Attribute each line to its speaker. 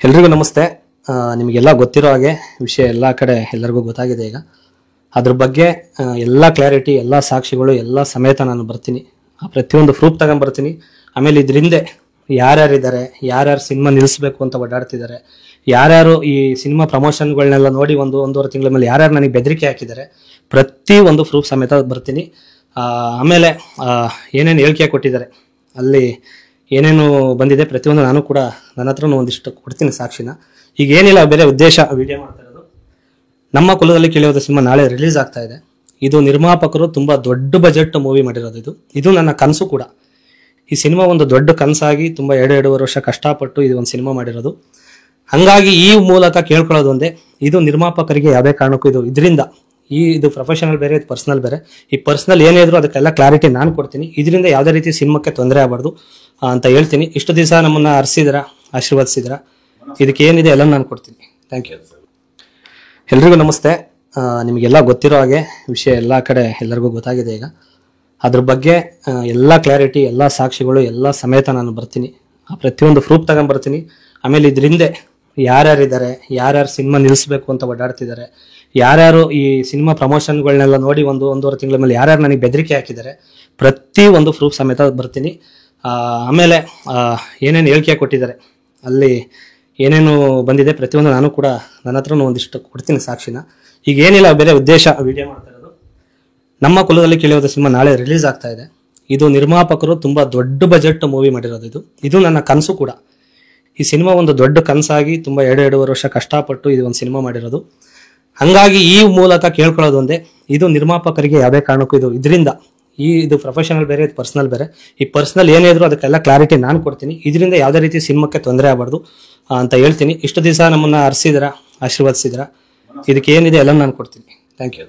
Speaker 1: ಎಲ್ರಿಗೂ ನಮಸ್ತೆ. ನಿಮಗೆಲ್ಲ ಗೊತ್ತಿರೋ ಹಾಗೆ ವಿಷಯ ಎಲ್ಲ ಕಡೆ ಎಲ್ಲರಿಗೂ ಗೊತ್ತಾಗಿದೆ. ಈಗ ಅದ್ರ ಬಗ್ಗೆ ಎಲ್ಲ ಕ್ಲಾರಿಟಿ, ಎಲ್ಲ ಸಾಕ್ಷಿಗಳು ಎಲ್ಲ ಸಮೇತ ನಾನು ಬರ್ತೀನಿ. ಪ್ರತಿಯೊಂದು ಪ್ರೂಫ್ ತಗೊಂಡ್ಬರ್ತೀನಿ. ಆಮೇಲೆ ಇದರಿಂದ ಯಾರ್ಯಾರಿದ್ದಾರೆ, ಯಾರ್ಯಾರು ಸಿನಿಮಾ ನಿಲ್ಲಿಸಬೇಕು ಅಂತ ಓಡಾಡ್ತಿದ್ದಾರೆ, ಯಾರ್ಯಾರು ಈ ಸಿನಿಮಾ ಪ್ರಮೋಷನ್ಗಳನ್ನೆಲ್ಲ ನೋಡಿ ಒಂದೂವರೆ ತಿಂಗಳ ಮೇಲೆ ಯಾರ್ಯಾರು ನನಗೆ ಬೆದರಿಕೆ ಹಾಕಿದ್ದಾರೆ, ಪ್ರತಿ ಒಂದು ಪ್ರೂಫ್ ಸಮೇತ ಬರ್ತೀನಿ. ಆಮೇಲೆ ಏನೇನು ಹೇಳಿಕೆ ಕೊಟ್ಟಿದ್ದಾರೆ, ಅಲ್ಲಿ ಏನೇನು ಬಂದಿದೆ ಪ್ರತಿಯೊಂದು ನಾನು ಕೂಡ ನನ್ನ ಹತ್ರನೂ ಒಂದಿಷ್ಟು ಕೊಡ್ತೀನಿ ಸಾಕ್ಷಿನ. ಈಗ ಏನಿಲ್ಲ, ಬೇರೆ ಉದ್ದೇಶ ವಿಡಿಯೋ ಮಾಡ್ತಾ ಇರೋದು. ನಮ್ಮ ಕುಲದಲ್ಲಿ ಕೇಳಿಯೋದ ಸಿನಿಮಾ ನಾಳೆ ರಿಲೀಸ್ ಆಗ್ತಾ ಇದೆ. ಇದು ನಿರ್ಮಾಪಕರು ತುಂಬಾ ದೊಡ್ಡ ಬಜೆಟ್ ಮೂವಿ ಮಾಡಿರೋದು. ಇದು ನನ್ನ ಕನಸು ಕೂಡ. ಈ ಸಿನಿಮಾ ಒಂದು ದೊಡ್ಡ ಕನಸಾಗಿ ತುಂಬಾ 2.5 ವರ್ಷ ಕಷ್ಟಪಟ್ಟು ಇದು ಒಂದು ಸಿನಿಮಾ ಮಾಡಿರೋದು. ಹಂಗಾಗಿ ಈ ಮೂಲಕ ಕೇಳ್ಕೊಳ್ಳೋದು ಒಂದೇ, ಇದು ನಿರ್ಮಾಪಕರಿಗೆ ಯಾವುದೇ ಕಾರಣಕ್ಕೂ ಇದರಿಂದ ಇದು ಪ್ರೊಫೆಷನಲ್ ಬೇರೆ, ಇದು ಪರ್ಸನಲ್ ಬೇರೆ. ಈ ಪರ್ಸನಲ್ ಏನೇ ಇದ್ರು ಅದಕ್ಕೆಲ್ಲ ಕ್ಲಾರಿಟಿ ನಾನು ಕೊಡ್ತೀನಿ. ಇದರಿಂದ ಯಾವುದೇ ರೀತಿ ಸಿನಿಮಾಕ್ಕೆ ತೊಂದರೆ ಆಗಬಾರ್ದು ಅಂತ ಹೇಳ್ತೀನಿ. ಇಷ್ಟು ದಿವಸ ನಮ್ಮನ್ನ ಹರಿಸಿದ್ರ, ಆಶೀರ್ವದಿಸಿದ್ರ, ಇದಕ್ಕೆ ಏನಿದೆ ಎಲ್ಲ ನಾನು ಕೊಡ್ತೀನಿ. Thank you. ಎಲ್ರಿಗೂ ನಮಸ್ತೆ. ನಿಮಗೆಲ್ಲ ಗೊತ್ತಿರೋ ಹಾಗೆ ವಿಷಯ ಎಲ್ಲ ಕಡೆ ಎಲ್ಲರಿಗೂ ಗೊತ್ತಾಗಿದೆ. ಈಗ ಅದ್ರ ಬಗ್ಗೆ ಎಲ್ಲ ಕ್ಲಾರಿಟಿ, ಎಲ್ಲ ಸಾಕ್ಷಿಗಳು ಎಲ್ಲ ಸಮೇತ ನಾನು ಬರ್ತೀನಿ. ಪ್ರತಿಯೊಂದು ಪ್ರೂಫ್ ತಗೊಂಡ್ಬರ್ತೀನಿ. ಆಮೇಲೆ ಇದರಿಂದ ಯಾರ್ಯಾರಿದ್ದಾರೆ, ಯಾರ್ಯಾರು ಸಿನಿಮಾ ನಿಲ್ಲಿಸಬೇಕು ಅಂತ ಓಡಾಡ್ತಿದ್ದಾರೆ, ಯಾರ್ಯಾರು ಈ ಸಿನಿಮಾ ಪ್ರಮೋಷನ್ಗಳನ್ನೆಲ್ಲ ನೋಡಿ ಒಂದೂವರೆ ತಿಂಗಳ ಮೇಲೆ ಯಾರ್ಯಾರು ನನಗೆ ಬೆದರಿಕೆ ಹಾಕಿದ್ದಾರೆ, ಪ್ರತಿ ಒಂದು ಪ್ರೂಫ್ ಸಮೇತ ಬರ್ತೀನಿ. ಆಮೇಲೆ ಏನೇನು ಹೇಳಿಕೆ ಕೊಟ್ಟಿದ್ದಾರೆ, ಅಲ್ಲಿ ಏನೇನು ಬಂದಿದೆ ಪ್ರತಿಯೊಂದು ನಾನು ಕೂಡ ನನ್ನ ಹತ್ರನೂ ಒಂದಿಷ್ಟು ಕೊಡ್ತೀನಿ ಸಾಕ್ಷಿನ. ಈಗ ಏನಿಲ್ಲ, ಬೇರೆ ಉದ್ದೇಶ ವಿಡಿಯೋ ಮಾಡ್ತಾ ಇರೋದು. ನಮ್ಮ ಕುಲದಲ್ಲಿ ಕೇಳಿಯೋದ ಸಿನಿಮಾ ನಾಳೆ ರಿಲೀಸ್ ಆಗ್ತಾ ಇದೆ. ಇದು ನಿರ್ಮಾಪಕರು ತುಂಬಾ ದೊಡ್ಡ ಬಜೆಟ್ ಮೂವಿ ಮಾಡಿರೋದು. ಇದು ನನ್ನ ಕನಸು ಕೂಡ. ಈ ಸಿನಿಮಾ ಒಂದು ದೊಡ್ಡ ಕನಸಾಗಿ ತುಂಬಾ 2.5 ವರ್ಷ ಕಷ್ಟಪಟ್ಟು ಇದು ಒಂದು ಸಿನಿಮಾ ಮಾಡಿರೋದು. ಹಂಗಾಗಿ ಈ ಮೂಲಕ ಕೇಳ್ಕೊಳ್ಳೋದು ಒಂದೇ, ಇದು ನಿರ್ಮಾಪಕರಿಗೆ ಯಾವುದೇ ಕಾರಣಕ್ಕೂ ಇದರಿಂದ ಇದು ಪ್ರೊಫೆಷನಲ್ ಬೇರೆ, ಇದು ಪರ್ಸನಲ್ ಬೇರೆ. ಈ ಪರ್ಸನಲ್ ಏನೇ ಇದ್ರು ಅದಕ್ಕೆಲ್ಲ ಕ್ಲಾರಿಟಿ ನಾನು ಕೊಡ್ತೀನಿ. ಇದರಿಂದ ಯಾವುದೇ ರೀತಿ ಸಿನಿಮಾಕ್ಕೆ ತೊಂದರೆ ಆಗಬಾರ್ದು ಅಂತ ಹೇಳ್ತೀನಿ. ಇಷ್ಟು ದಿವಸ ನಮ್ಮನ್ನ ಹರಿಸಿದ್ರ, ಆಶೀರ್ವದಿಸಿದ್ರ, ಇದಕ್ಕೆ ಏನಿದೆ ಎಲ್ಲ ನಾನು ಕೊಡ್ತೀನಿ. Thank you.